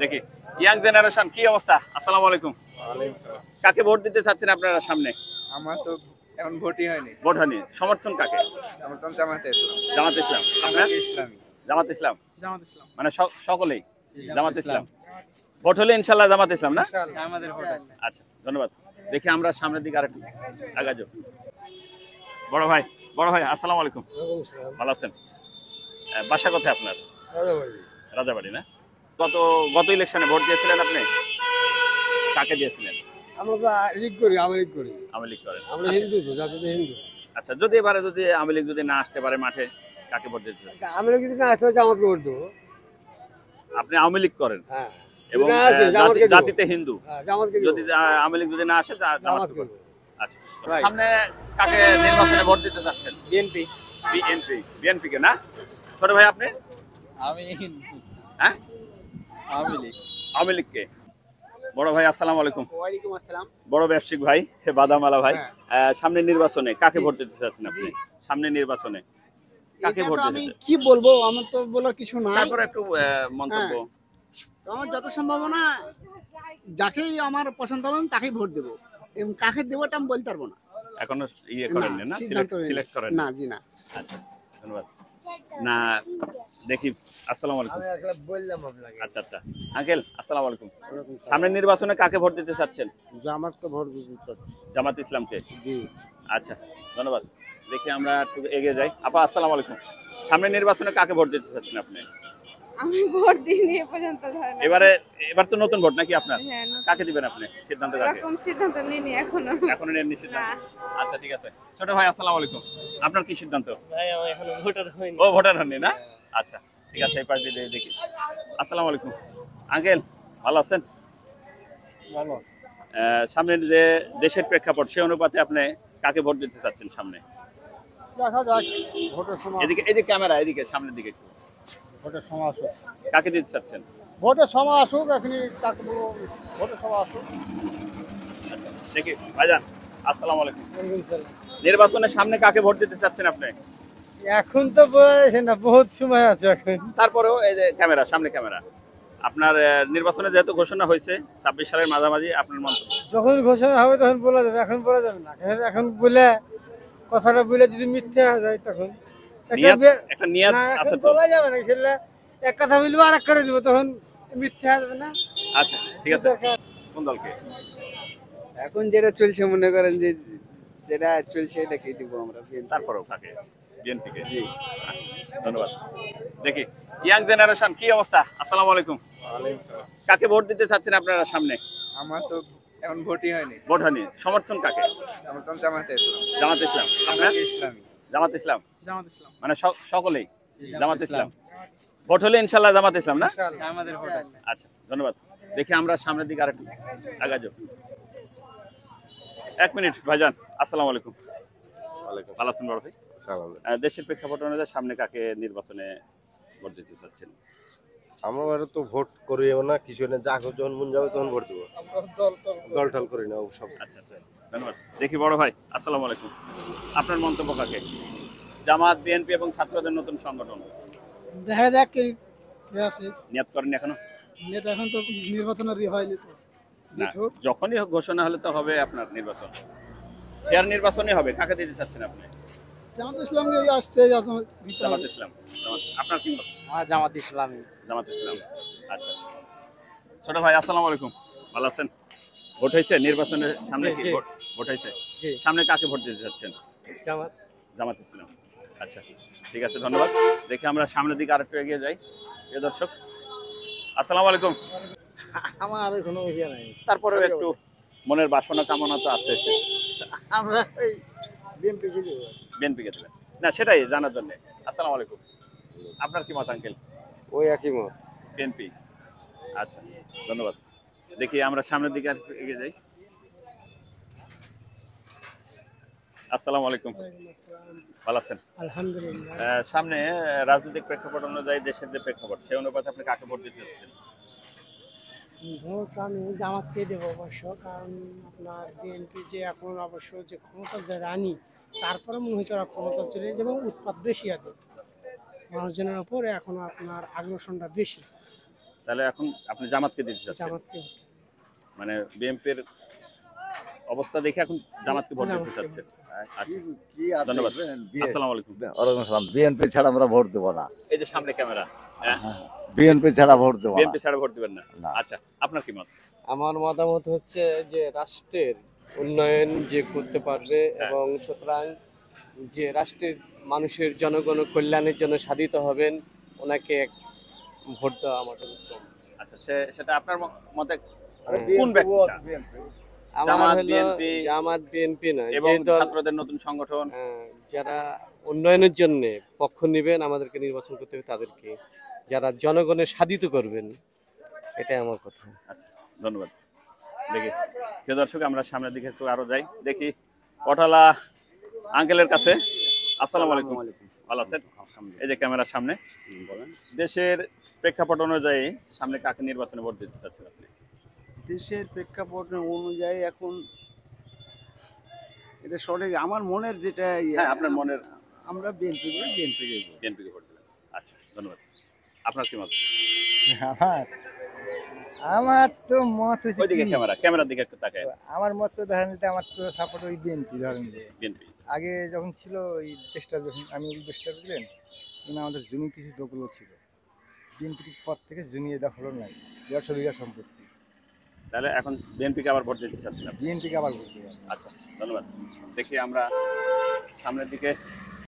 দেখি young generation কি অবস্থা? আসসালামু আলাইকুম। কাকে ভোট দিতে চাচ্ছেন আপনারা সামনে? আমার তো এখন ভোটই হয়নি। ভোট হয়নি, সমর্থন কাকে? সমর্থন জামাতে ইসলাম। জামাত ইসলাম। আপনার? ইসলামী। জামাত ইসলাম। জামাত ইসলাম। মানে সকলেই জামাত ইসলাম। ভোট হলে ইনশাআল্লাহ জামাত ইসলাম না? ইনশাআল্লাহ আমাদের ভোট আছে। আচ্ছা, ধন্যবাদ। দেখি আমরা সামনের দিকে আরেকটু আগাবো। বড় ভাই আসসালামু আলাইকুম। ভালো আছেন? বাসা কোথায় আপনার? রাজাবাড়ি না? গত ইলেকশনে ভোট দিয়েছিলেন আপনি? কাকে দিয়েছিলেন? আমরা তো লীগ করি, আওয়ামী লীগ করি। আওয়ামী লীগ করেন? আমরা হিন্দু তো, জাতিতে হিন্দু। আচ্ছা, যদি এবারে আওয়ামী লীগ না আসতে পারে মাঠে, কাকে ভোট দিতে চাচ্ছেন? আওয়ামী লীগ যদি না আসতে হয় জামাতকে ভোট দেবো। আপনি আওয়ামী লীগ করেন হ্যাঁ, এবং না আসে জামাতকে দেবো। জাতিতে হিন্দু, হ্যাঁ, জামাতকে যদি দেবো। আওয়ামী লীগ না আসে জামাতকে জামাতকে ভোট। দেবো। আচ্ছা, সামনে কাকে নির্বাচনে ভোট দিতে চাচ্ছেন? বিএনপি। বিএনপি কে না? ছোট ভাই আপনি? আমি হ্যাঁ, আওয়ামী লীগ। আওয়ামী লীগ কে? বড় ভাই আসসালামু আলাইকুম। ওয়ালাইকুম আসসালাম। বড় ব্যবসায়িক ভাই বাদামালা ভাই, হ্যাঁ। সামনে নির্বাচনে কাকে ভোট দিতে চাচ্ছেন আপনি? সামনে নির্বাচনে কাকে এটা ভোট তো দিতে আমি চাচ্ছেন? কি বলবো, আমার তো বলার কিছু নাই। তারপর একটু মন্তব্য। তো আমার যত সম্ভাবনা যাকেই আমার পছন্দ হবে আমি তাকেই ভোট দেবো, এবং কাকে দেবোটা আমি বলতে পারবো না। এখনো করেন না, সিদ্ধান্ত সিলেক্ট করেন না, জি না। আচ্ছা, ধন্যবাদ। না, দেখি। আসসালামু আলাইকুম। আমি একলা বললাম আপনাকে। আচ্ছা আঙ্কেল, আসসালামু আলাইকুম। সামনের নির্বাচনে কাকে ভোট দিতে চাচ্ছেন? জামাতকে ভোট দিতে চাচ্ছি। জামাত ইসলামকে? জি। আচ্ছা, ধন্যবাদ। দেখি আমরা একটু এগিয়ে যাই। আপা আসসালামু আলাইকুম। সামনের নির্বাচনে কাকে ভোট দিতে চাচ্ছেন আপনি? আমি ভোট দিইনি এ পর্যন্ত, ধরেন এবার তো নতুন ভোট নাকি আপনার? হ্যাঁ, নতুন। কাকে দিবেন আপনি? সিদ্ধান্ত কাকে? এরকম সিদ্ধান্ত নিইনি এখনো নেননি সিদ্ধান্ত? আচ্ছা, ঠিক আছে। ছোট ভাই আসসালামু আলাইকুম। আপনার কি সিদ্ধান্ত? ভাই আমি এখনো ভোটার হইনি। ও, ভোটার হননি না? আচ্ছা, ঠিক আছে, এই পাশে দিয়ে দেখি। আসসালামু আলাইকুম আঙ্কেল, ভালো আছেন? ভালো। সামনের যে দেশের প্রেক্ষাপট, সেই অনুপাতে আপনি কাকে ভোট দিতে চাচ্ছেন সামনে? দেখা যাক, ভোটের সময়। এদিকে ক্যামেরা, এদিকে সামনের দিকে একটু। ভোটের সময় আসুক। কাকে দিতে চাচ্ছেন? ভোটের সময় আসুক, এখনই কাকে বলবো, ভোটের সময় আসুক। আচ্ছা, দেখি ভাইজান আসসালামু আলাইকুম। নির্বাচনের সামনে কাকে ভোট দিতে চাচ্ছেন আপনি? এখন তো বোঝা যাচ্ছে না, বহুত সময় আছে এখন। তারপরেও এই যে ক্যামেরা, সামনে ক্যামেরা, আপনার নির্বাচনে যেহেতু ঘোষণা হয়েছে 26 সালের মাঝামাঝি, আপনার মন্তব্য। যখন ঘোষণা হবে তখন বলা যাবে, এখন বলা যাবে না। এখন বলে কথাটা বলে যদি মিথ্যে হয়ে যায় তখন একটা নিয়ত না, এখন আছে তো। বলা যাবে না। সেটা এক কথা বলবো আর এক করে দিব, তখন মিথ্যে হয়ে যাবে না। আচ্ছা, ঠিক আছে। কোন দলকে? এখন যেটা চলছে মনে করেন যে যেটা চলছে এটাকেই দিব আমরা। তারপরেও কাকে? বিএনপি কে? জি, ধন্যবাদ। দেখি ইয়াং জেনারেশন কি অবস্থা? আসসালামু আলাইকুম। কাকে ভোট দিতে চাচ্ছেন আপনারা সামনে? আমার তো এখন ভোটই হয়নি। ভোট হয়নি, সমর্থন কাকে? সমর্থন জামাতে ইসলাম। জামাত ইসলাম। আপনার? ইসলামী। জামাত ইসলাম। জামাত ইসলাম। মানে সকলেই জামাত ইসলাম। ভোট হলে ইনশাআল্লাহ জামাত ইসলাম না? ইনশাআল্লাহ আমাদের ভোট আছে। আচ্ছা, ধন্যবাদ। দেখি আমরা সামনের দিকে আরেকটু আগাবো। 1 মিনিট ভাইজান, আসসালামু আলাইকুম। ভালো আছেন বড় ভাই? দেশের প্রেক্ষাপট অনুযায়ী সামনে কাকে নির্বাচনে ভোট দিতে চাচ্ছেন? আমরা তো ভোট করি না, কিছু না, যা যখন মন যাবে তখন ভোট দেবো। দল টল করি না সব। আচ্ছা, ধন্যবাদ। দেখি বড় ভাই আসসালামু আলাইকুম। আপনার মন্তব্য কাকে? জামাত, বিএনপি এবং ছাত্রদের নতুন সংগঠন। দেখা যাক কি আছে। নিয়ত করেন এখনো? নেতা এখন তো নির্বাচনের হয়নি তো। না, যখনই ঘোষণা হলে তো হবে আপনার নির্বাচন। ফেয়ার নির্বাচনই হবে। কাকে দিতে চাচ্ছেন আপনি? জামাত ইসলামকে আসছে, জামাত ইসলাম। আপনার কি মত? জামাত ইসলামী। জামাত ইসলাম। আচ্ছা, ছোট ভাই আসসালামু আলাইকুম। ভালো আছেন? ভোট হয়েছে নির্বাচনের সামনে? কি ভোট হয়েছে? সামনে কাকে ভোট দিতে চাচ্ছেন? জামাত ইসলাম। আচ্ছা, ঠিক আছে, ধন্যবাদ। দেখি আমরা সামনের দিকে আরেকটু এগিয়ে যাই। প্রিয় দর্শক আসসালামু আলাইকুম। আমার কোনো ইয়ে নাই। তারপরেও একটু মনের বাসনা কামনা তো আছে। আমরা এই বিএনপি কে দেব। বিএনপি কে দেবেন? না, সেটাই জানার জন্য। আসসালামু আলাইকুম। আপনার কি মত আঙ্কেল? ওই একই মত। বিএনপি। আচ্ছা, ধন্যবাদ। দেখি আমরা সামনের দিকে আর এগিয়ে যাই। আসসালামু আলাইকুম। ভালো আছেন? আলহামদুলিল্লাহ। সামনে রাজনৈতিক প্রেক্ষাপট অনুযায়ী দেশের যে প্রেক্ষাপট, সেই অনুপাতে আপনি কাকে ভোট দিতে চাচ্ছেন? ভোট আমি জামাতকে দেবো অবশ্য, কারণ আপনার বিএনপি যে এখন অবশ্য যে ক্ষমতা যে রানী, তারপরে মনে হচ্ছে ওরা ক্ষমতা চলে যাবে এবং উৎপাদ বেশি আছে মানুষজনের ওপরে, এখন আপনার আগ্রাসনটা বেশি। তাহলে এখন আপনি জামাতকে দিতে চাচ্ছেন, জামাতকে মানে বিএনপির অবস্থা দেখে এখন জামাতকে ভোট দিতে চাচ্ছেন। ধন্যবাদ। আসসালামু আলাইকুম। ওয়ালাইকুম আসসালাম। বিএনপি ছাড়া আমরা ভোট দেবো না। এই যে সামনে ক্যামেরা, বিএনপি ছাড়া ভোট দেবো না। বিএনপি ছাড়া ভোট দিবেন না? না। আচ্ছা, আপনার কি মত? আমার মতামত হচ্ছে যে রাষ্ট্রের উন্নয়ন যে করতে পারবে এবং সুতরাং যে রাষ্ট্রের মানুষের জনগণ কল্যাণের জন্য সাধিত হবেন ওনাকে ভোট দেওয়া আমাদের উত্তম। আচ্ছা, সেটা আপনার মতে কোন ব্যক্তিটা? আমার জামাত, হলো বিএনপি জামাত বিএনপি না, এবং যে দল ছাত্রদের নতুন সংগঠন। যারা উন্নয়নের জন্য পক্ষ নেবেন আমাদেরকে নির্বাচন করতে হবে তাদেরকে, যারা জনগণের সাধিত করবেন, এটাই আমার কথা। আচ্ছা, ধন্যবাদ। দেখি প্রিয় দর্শক, আমরা সামনের দিকে একটু আরো যাই, দেখি পটালা আঙ্কেলের কাছে। আসসালামু আলাইকুম। ভালো আছেন? এই যে ক্যামেরার সামনে বলেন, দেশের প্রেক্ষাপট অনুযায়ী সামনে কাকে নির্বাচনে ভোট দিতে চাচ্ছেন আপনি? দেশের প্রেক্ষাপট অনুযায়ী এখন এটা সঠিক আমার মনের যেটা হ্যাঁ, আপনার মনের। আমরা বিএনপি করে বিএনপিকে ভোট দিবেন। আচ্ছা, ধন্যবাদ। আপনার কি মত? আমার তো মত হচ্ছে ওইদিকে ক্যামেরার দিকে একটু তাকায়। আমার মত তো ধরেন যে আমার তো সাপোর্ট ওই বিএনপি ধরেন যে বিএনপি আগে যখন ছিল ওই দেশটা যখন আমি দেশটা বুঝলেন তখন আমাদের জমি কিছু দখল ছিল, বিএনপির পর থেকে জমি দখল নাই, 150 বিঘা সম্পত্তি। তাহলে এখন বিএনপিকে আবার ভোট দিতে চাচ্ছেন? বিএনপিকে আবার বলতে পারি। আচ্ছা, ধন্যবাদ। দেখি আমরা সামনের দিকে